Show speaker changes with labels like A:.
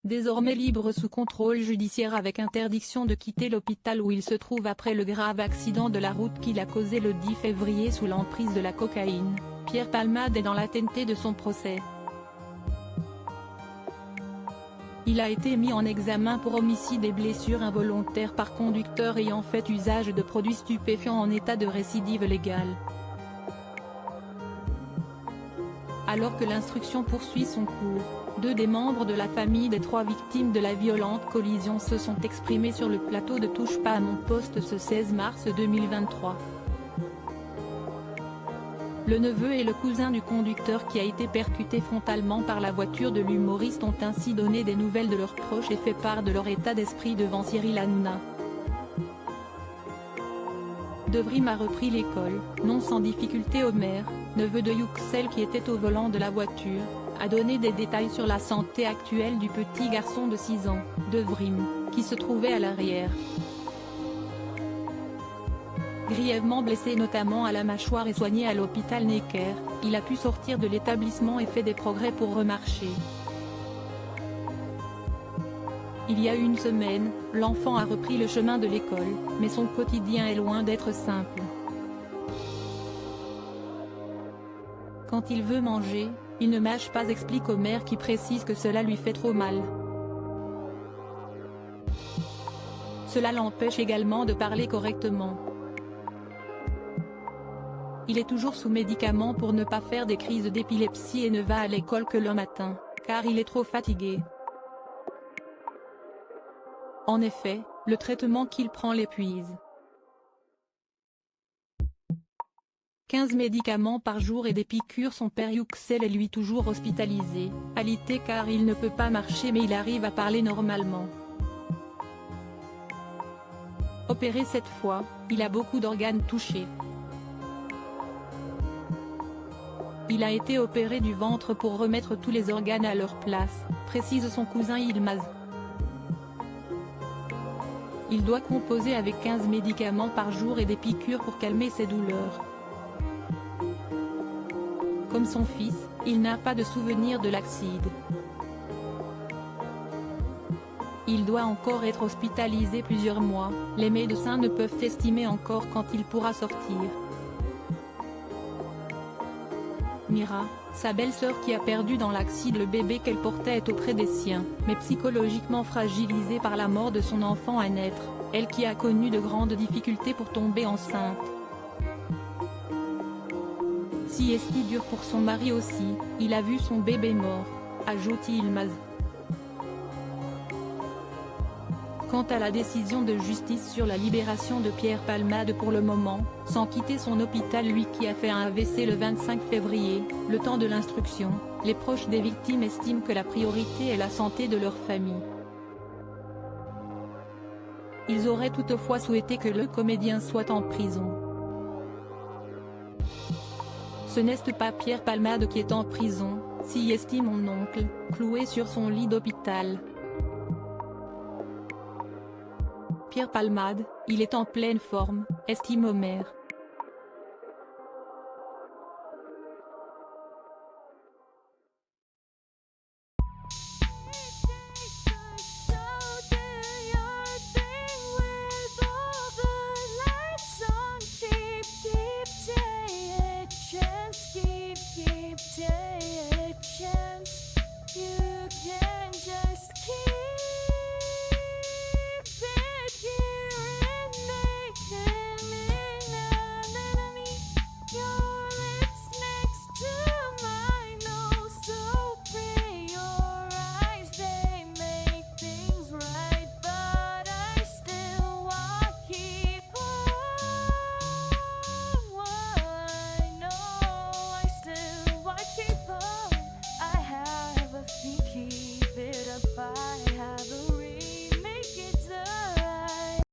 A: désormais libre sous contrôle judiciaire avec interdiction de quitter l'hôpital où il se trouve après le grave accident de la route qu'il a causé le 10 février sous l'emprise de la cocaïne, Pierre Palmade est dans l'attente de son procès. Il a été mis en examen pour homicide et blessures involontaires par conducteur ayant fait usage de produits stupéfiants en état de récidive légale. Alors que l'instruction poursuit son cours, 2 des membres de la famille des 3 victimes de la violente collision se sont exprimés sur le plateau de Touche pas à mon poste ce 16 mars 2023. Le neveu et le cousin du conducteur qui a été percuté frontalement par la voiture de l'humoriste ont ainsi donné des nouvelles de leurs proches et fait part de leur état d'esprit devant Cyril Hanouna. De Vrim a repris l'école, non sans difficulté. Omer, neveu de Yüksel qui était au volant de la voiture, a donné des détails sur la santé actuelle du petit garçon de 6 ans, de Vrim, qui se trouvait à l'arrière. Grièvement blessé notamment à la mâchoire et soigné à l'hôpital Necker, il a pu sortir de l'établissement et fait des progrès pour remarcher. Il y a une semaine, l'enfant a repris le chemin de l'école, mais son quotidien est loin d'être simple. Quand il veut manger, il ne mâche pas, explique Omer qui précise que cela lui fait trop mal. Cela l'empêche également de parler correctement. Il est toujours sous médicaments pour ne pas faire des crises d'épilepsie et ne va à l'école que le matin, car il est trop fatigué. En effet, le traitement qu'il prend l'épuise. 15 médicaments par jour et des piqûres. Son père Yüksel est lui toujours hospitalisé, alité car il ne peut pas marcher mais il arrive à parler normalement. Opéré cette fois, il a beaucoup d'organes touchés. Il a été opéré du ventre pour remettre tous les organes à leur place, précise son cousin Yılmaz. Il doit composer avec 15 médicaments par jour et des piqûres pour calmer ses douleurs. Comme son fils, il n'a pas de souvenir de l'accident. Il doit encore être hospitalisé plusieurs mois, les médecins ne peuvent estimer encore quand il pourra sortir. Mira, sa belle-sœur qui a perdu dans l'accident le bébé qu'elle portait est auprès des siens, mais psychologiquement fragilisée par la mort de son enfant à naître, elle qui a connu de grandes difficultés pour tomber enceinte. Si est-il dur pour son mari aussi, il a vu son bébé mort, ajoute Yılmaz. Quant à la décision de justice sur la libération de Pierre Palmade pour le moment, sans quitter son hôpital lui qui a fait un AVC le 25 février, le temps de l'instruction, les proches des victimes estiment que la priorité est la santé de leur famille. Ils auraient toutefois souhaité que le comédien soit en prison. Ce n'est pas Pierre Palmade qui est en prison, si estime mon oncle, cloué sur son lit d'hôpital. Pierre Palmade, il est en pleine forme, estime Omer.